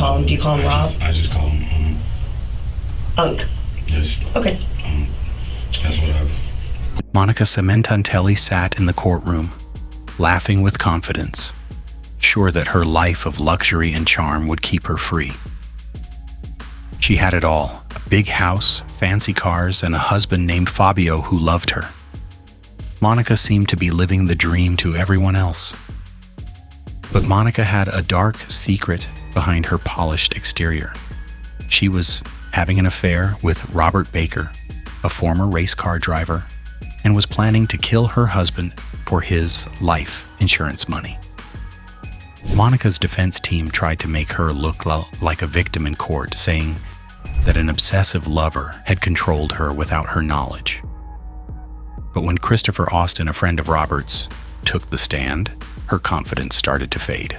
call him? Do you call him Rob? I just call him Unk. Just Okay. That's what I've... Monica Cementantelli sat in the courtroom, laughing with confidence, sure that her life of luxury and charm would keep her free. She had it all: a big house, fancy cars, and a husband named Fabio who loved her. Monica seemed to be living the dream to everyone else. But Monica had a dark secret behind her polished exterior. She was having an affair with Robert Baker, a former race car driver, and was planning to kill her husband for his life insurance money. Monica's defense team tried to make her look like a victim in court, saying that an obsessive lover had controlled her without her knowledge. But when Christopher Austin, a friend of Robert's, took the stand, her confidence started to fade.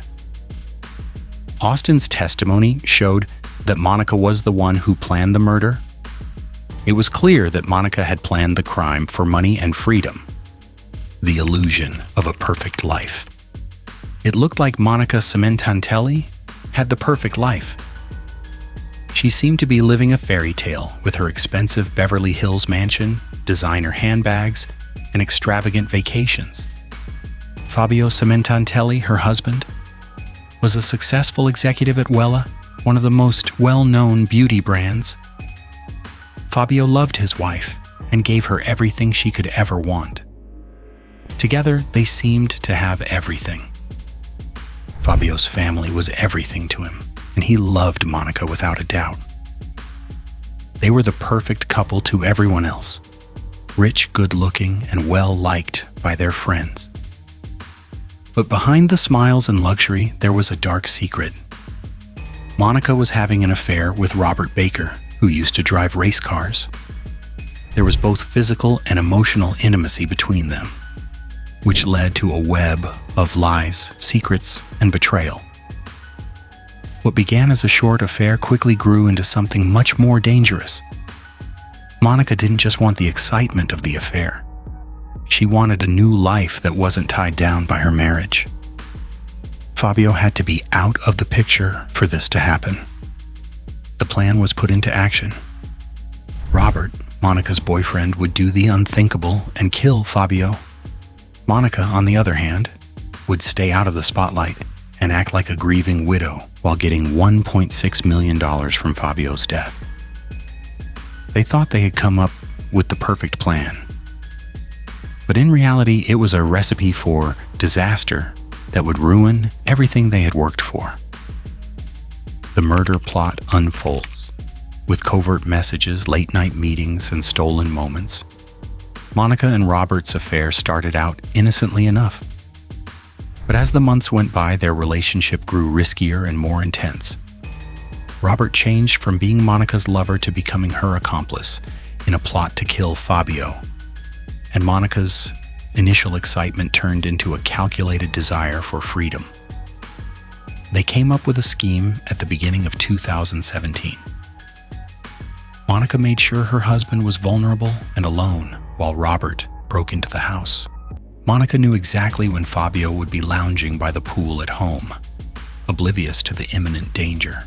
Austin's testimony showed that Monica was the one who planned the murder. It was clear that Monica had planned the crime for money and freedom, the illusion of a perfect life. It looked like Monica Cementantelli had the perfect life. She seemed to be living a fairy tale with her expensive Beverly Hills mansion, designer handbags, and extravagant vacations. Fabio Cementantelli, her husband, was a successful executive at Wella, one of the most well-known beauty brands. Fabio loved his wife and gave her everything she could ever want. Together, they seemed to have everything. Fabio's family was everything to him, and he loved Monica without a doubt. They were the perfect couple to everyone else, rich, good-looking, and well-liked by their friends. But behind the smiles and luxury, there was a dark secret. Monica was having an affair with Robert Baker, who used to drive race cars. There was both physical and emotional intimacy between them, which led to a web of lies, secrets, and betrayal. What began as a short affair quickly grew into something much more dangerous. Monica didn't just want the excitement of the affair. She wanted a new life that wasn't tied down by her marriage. Fabio had to be out of the picture for this to happen. The plan was put into action. Robert, Monica's boyfriend, would do the unthinkable and kill Fabio. Monica, on the other hand, would stay out of the spotlight and act like a grieving widow while getting $1.6 million from Fabio's death. They thought they had come up with the perfect plan. But in reality, it was a recipe for disaster that would ruin everything they had worked for. The murder plot unfolds, with covert messages, late-night meetings, and stolen moments. Monica and Robert's affair started out innocently enough. But as the months went by, their relationship grew riskier and more intense. Robert changed from being Monica's lover to becoming her accomplice in a plot to kill Fabio. And Monica's initial excitement turned into a calculated desire for freedom. They came up with a scheme at the beginning of 2017. Monica made sure her husband was vulnerable and alone while Robert broke into the house. Monica knew exactly when Fabio would be lounging by the pool at home, oblivious to the imminent danger.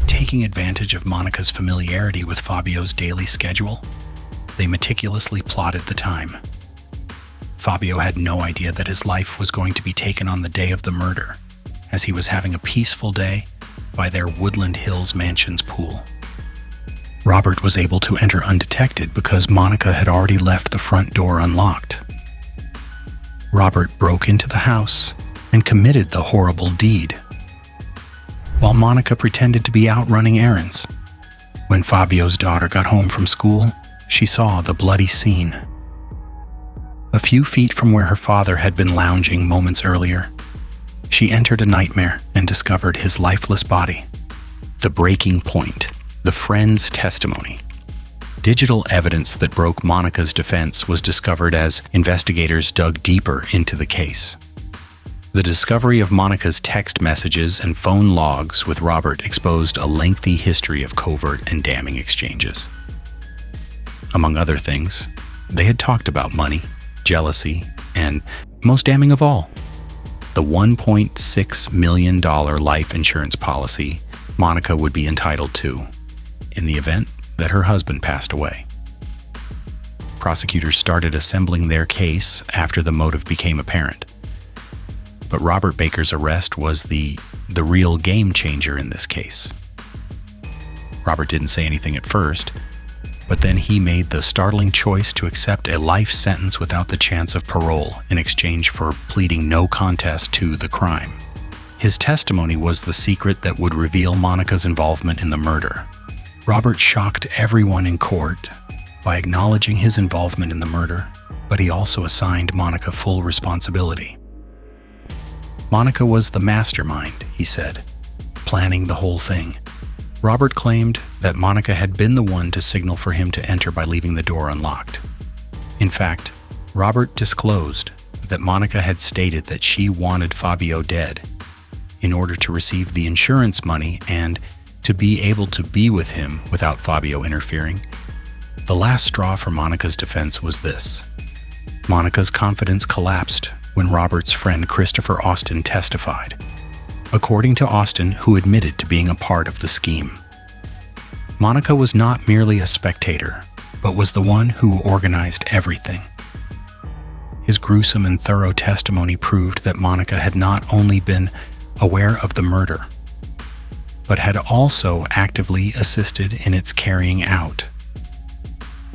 Taking advantage of Monica's familiarity with Fabio's daily schedule, they meticulously plotted the time. Fabio had no idea that his life was going to be taken on the day of the murder, as he was having a peaceful day by their Woodland Hills mansion's pool. Robert was able to enter undetected because Monica had already left the front door unlocked. Robert broke into the house and committed the horrible deed, while Monica pretended to be out running errands. When Fabio's daughter got home from school, she saw the bloody scene. A few feet from where her father had been lounging moments earlier, she entered a nightmare and discovered his lifeless body. The breaking point, the friend's testimony. Digital evidence that broke Monica's defense was discovered as investigators dug deeper into the case. The discovery of Monica's text messages and phone logs with Robert exposed a lengthy history of covert and damning exchanges. Among other things, they had talked about money, jealousy, and, most damning of all, the $1.6 million life insurance policy Monica would be entitled to in the event that her husband passed away. Prosecutors started assembling their case after the motive became apparent. But Robert Baker's arrest was the real game changer in this case. Robert didn't say anything at first, but then he made the startling choice to accept a life sentence without the chance of parole in exchange for pleading no contest to the crime. His testimony was the secret that would reveal Monica's involvement in the murder. Robert shocked everyone in court by acknowledging his involvement in the murder, but he also assigned Monica full responsibility. Monica was the mastermind, he said, planning the whole thing. Robert claimed that Monica had been the one to signal for him to enter by leaving the door unlocked. In fact, Robert disclosed that Monica had stated that she wanted Fabio dead in order to receive the insurance money and to be able to be with him without Fabio interfering. The last straw for Monica's defense was this. Monica's confidence collapsed when Robert's friend Christopher Austin testified, according to Austin, who admitted to being a part of the scheme. Monica was not merely a spectator, but was the one who organized everything. His gruesome and thorough testimony proved that Monica had not only been aware of the murder, but had also actively assisted in its carrying out.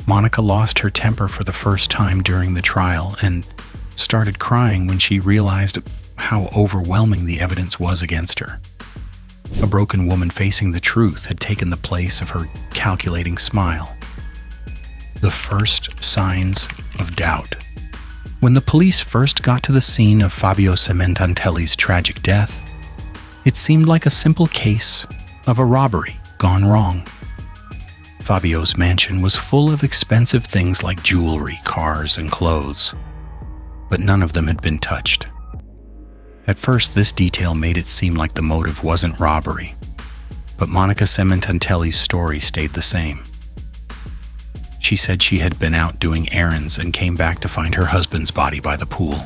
Monica lost her temper for the first time during the trial and started crying when she realized how overwhelming the evidence was against her. A broken woman facing the truth had taken the place of her calculating smile. The first signs of doubt. When the police first got to the scene of Fabio Cementantelli's tragic death, it seemed like a simple case of a robbery gone wrong. Fabio's mansion was full of expensive things like jewelry, cars, and clothes, but none of them had been touched. At first, this detail made it seem like the motive wasn't robbery, but Monica Cementantelli's story stayed the same. She said she had been out doing errands and came back to find her husband's body by the pool.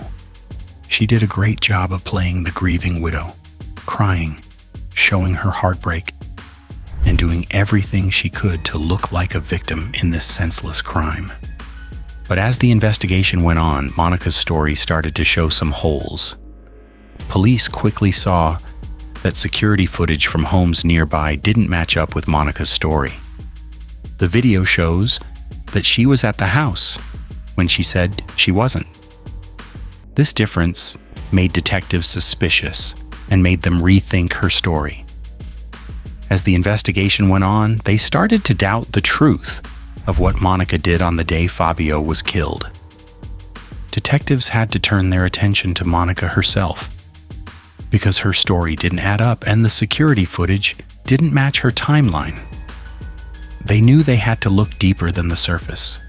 She did a great job of playing the grieving widow, crying, showing her heartbreak, and doing everything she could to look like a victim in this senseless crime. But as the investigation went on, Monica's story started to show some holes. Police quickly saw that security footage from homes nearby didn't match up with Monica's story. The video shows that she was at the house when she said she wasn't. This difference made detectives suspicious and made them rethink her story. As the investigation went on, they started to doubt the truth of what Monica did on the day Fabio was killed. Detectives had to turn their attention to Monica herself, because her story didn't add up and the security footage didn't match her timeline. They knew they had to look deeper than the surface,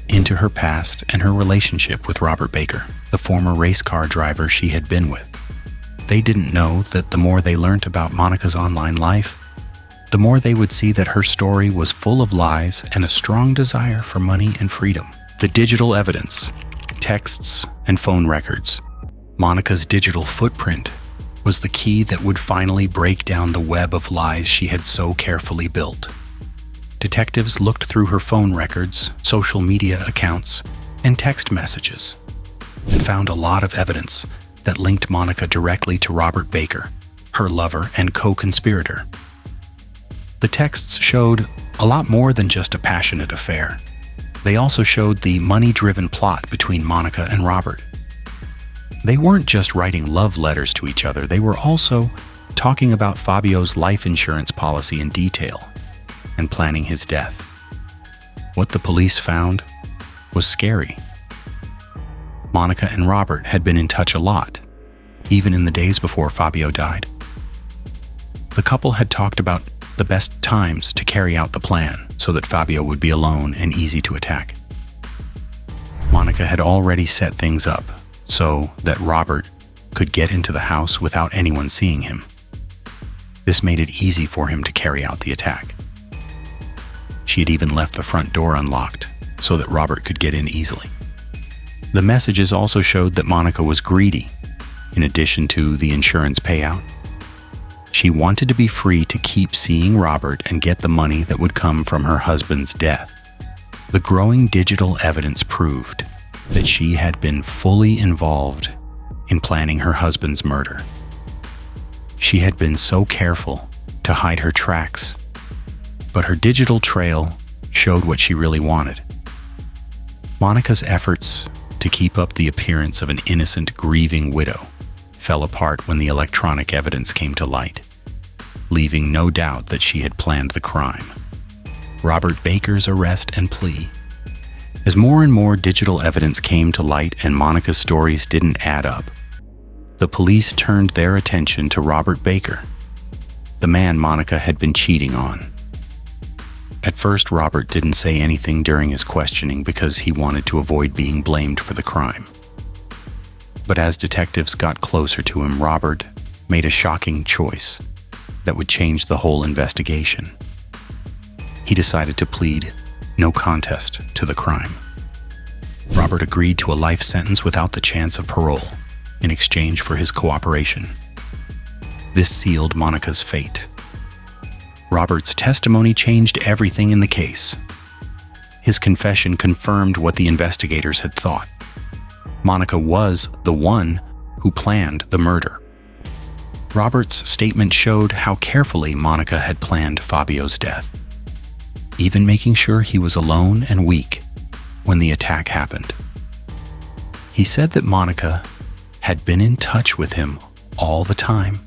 into her past and her relationship with Robert Baker, the former race car driver she had been with. They didn't know that the more they learned about Monica's online life, the more they would see that her story was full of lies and a strong desire for money and freedom. The digital evidence, texts, and phone records. Monica's digital footprint was the key that would finally break down the web of lies she had so carefully built. Detectives looked through her phone records, social media accounts, and text messages, and found a lot of evidence that linked Monica directly to Robert Baker, her lover and co-conspirator. The texts showed a lot more than just a passionate affair. They also showed the money-driven plot between Monica and Robert. They weren't just writing love letters to each other, they were also talking about Fabio's life insurance policy in detail and planning his death. What the police found was scary. Monica and Robert had been in touch a lot, even in the days before Fabio died. The couple had talked about the best times to carry out the plan so that Fabio would be alone and easy to attack. Monica had already set things up so that Robert could get into the house without anyone seeing him. This made it easy for him to carry out the attack. She had even left the front door unlocked so that Robert could get in easily. The messages also showed that Monica was greedy. in addition to the insurance payout. She wanted to be free to keep seeing Robert and get the money that would come from her husband's death. The growing digital evidence proved that she had been fully involved in planning her husband's murder. She had been so careful to hide her tracks, but her digital trail showed what she really wanted. Monica's efforts to keep up the appearance of an innocent, grieving widow fell apart when the electronic evidence came to light, leaving no doubt that she had planned the crime. Robert Baker's arrest and plea. As more and more digital evidence came to light and Monica's stories didn't add up, the police turned their attention to Robert Baker, the man Monica had been cheating on. At first, Robert didn't say anything during his questioning because he wanted to avoid being blamed for the crime. But as detectives got closer to him, Robert made a shocking choice that would change the whole investigation. He decided to plead no contest to the crime. Robert agreed to a life sentence without the chance of parole in exchange for his cooperation. This sealed Monica's fate. Robert's testimony changed everything in the case. His confession confirmed what the investigators had thought. Monica was the one who planned the murder. Robert's statement showed how carefully Monica had planned Fabio's death, even making sure he was alone and weak when the attack happened. He said that Monica had been in touch with him all the time,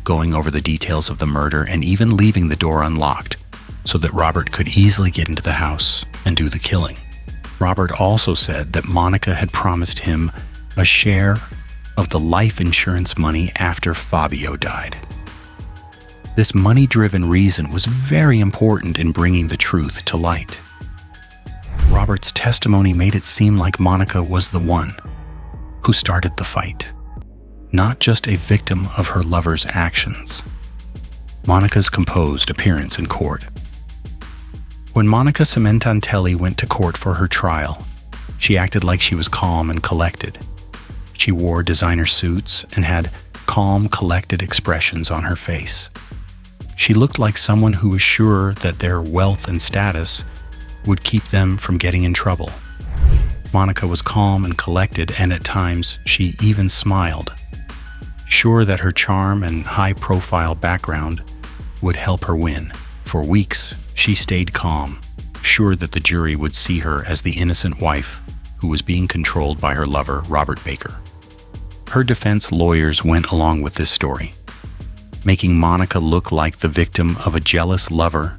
going over the details of the murder and even leaving the door unlocked so that Robert could easily get into the house and do the killing. Robert also said that Monica had promised him a share of the life insurance money after Fabio died. This money-driven reason was very important in bringing the truth to light. Robert's testimony made it seem like Monica was the one who started the fight, not just a victim of her lover's actions. Monica's composed appearance in court. When Monica Cementantelli went to court for her trial, she acted like she was calm and collected. She wore designer suits and had calm, collected expressions on her face. She looked like someone who was sure that their wealth and status would keep them from getting in trouble. Monica was calm and collected, and at times she even smiled, sure that her charm and high-profile background would help her win. For weeks, she stayed calm, sure that the jury would see her as the innocent wife who was being controlled by her lover, Robert Baker. Her defense lawyers went along with this story, making Monica look like the victim of a jealous lover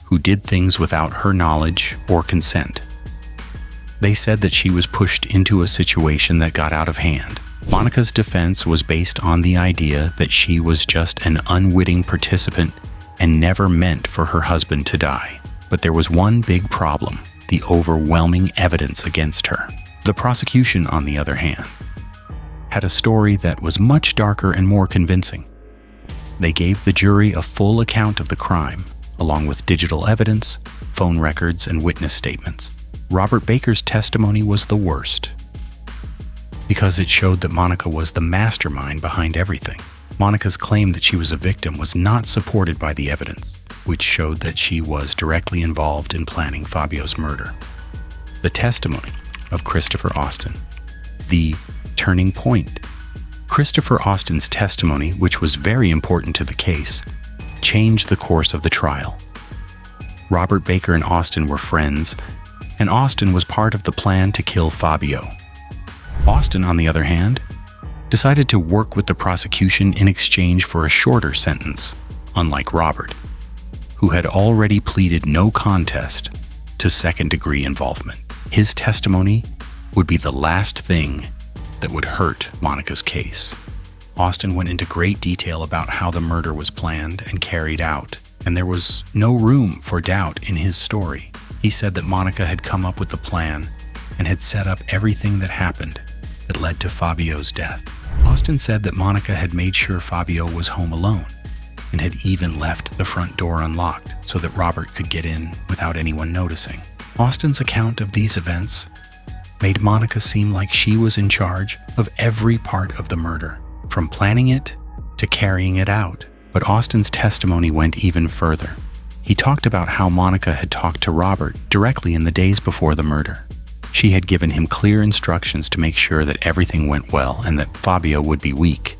who did things without her knowledge or consent. They said that she was pushed into a situation that got out of hand. Monica's defense was based on the idea that she was just an unwitting participant and never meant for her husband to die. But there was one big problem: the overwhelming evidence against her. The prosecution, on the other hand, had a story that was much darker and more convincing. They gave the jury a full account of the crime, along with digital evidence, phone records, and witness statements. Robert Baker's testimony was the worst, because it showed that Monica was the mastermind behind everything. Monica's claim that she was a victim was not supported by the evidence, which showed that she was directly involved in planning Fabio's murder. The testimony of Christopher Austin. The turning point. Christopher Austin's testimony, which was very important to the case, changed the course of the trial. Robert Baker and Austin were friends, and Austin was part of the plan to kill Fabio. Austin, on the other hand, decided to work with the prosecution in exchange for a shorter sentence, unlike Robert, who had already pleaded no contest to second-degree involvement. His testimony would be the last thing that would hurt Monica's case. Austin went into great detail about how the murder was planned and carried out, and there was no room for doubt in his story. He said that Monica had come up with the plan and had set up everything that happened that led to Fabio's death. Austin said that Monica had made sure Fabio was home alone and had even left the front door unlocked so that Robert could get in without anyone noticing. Austin's account of these events made Monica seem like she was in charge of every part of the murder, from planning it to carrying it out. But Austin's testimony went even further. He talked about how Monica had talked to Robert directly in the days before the murder. She had given him clear instructions to make sure that everything went well and that Fabio would be weak.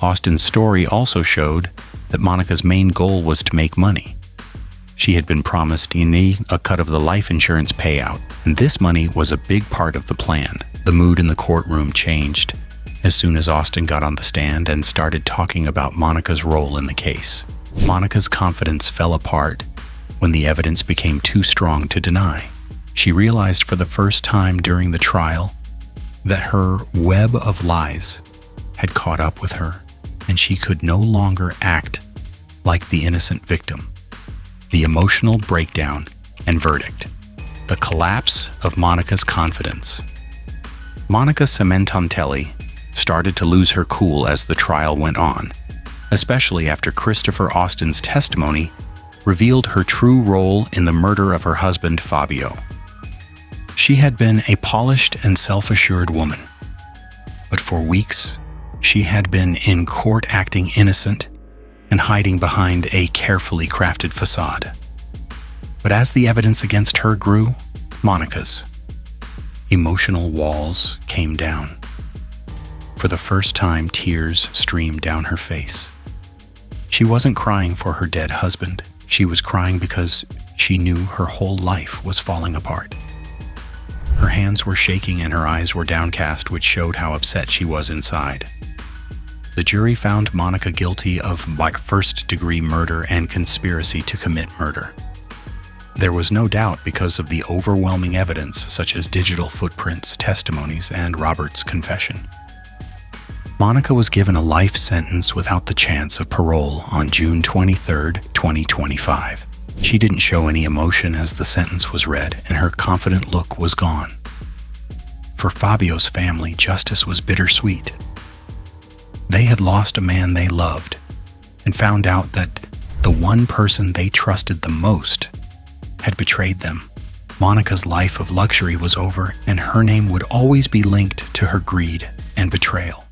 Austin's story also showed that Monica's main goal was to make money. She had been promised a cut of the life insurance payout, and this money was a big part of the plan. The mood in the courtroom changed as soon as Austin got on the stand and started talking about Monica's role in the case. Monica's confidence fell apart when the evidence became too strong to deny. She realized for the first time during the trial that her web of lies had caught up with her, and she could no longer act like the innocent victim. The emotional breakdown and verdict. The collapse of Monica's confidence. Monica Cementantelli started to lose her cool as the trial went on, especially after Christopher Austin's testimony revealed her true role in the murder of her husband, Fabio. She had been a polished and self-assured woman, but for weeks, she had been in court acting innocent and hiding behind a carefully crafted facade. But as the evidence against her grew, Monica's emotional walls came down. For the first time, tears streamed down her face. She wasn't crying for her dead husband. She was crying because she knew her whole life was falling apart. Her hands were shaking and her eyes were downcast, which showed how upset she was inside. The jury found Monica guilty of first-degree murder and conspiracy to commit murder. There was no doubt because of the overwhelming evidence, such as digital footprints, testimonies, and Robert's confession. Monica was given a life sentence without the chance of parole on June 23, 2025. She didn't show any emotion as the sentence was read, and her confident look was gone. For Fabio's family, justice was bittersweet. They had lost a man they loved and found out that the one person they trusted the most had betrayed them. Monica's life of luxury was over, and her name would always be linked to her greed and betrayal.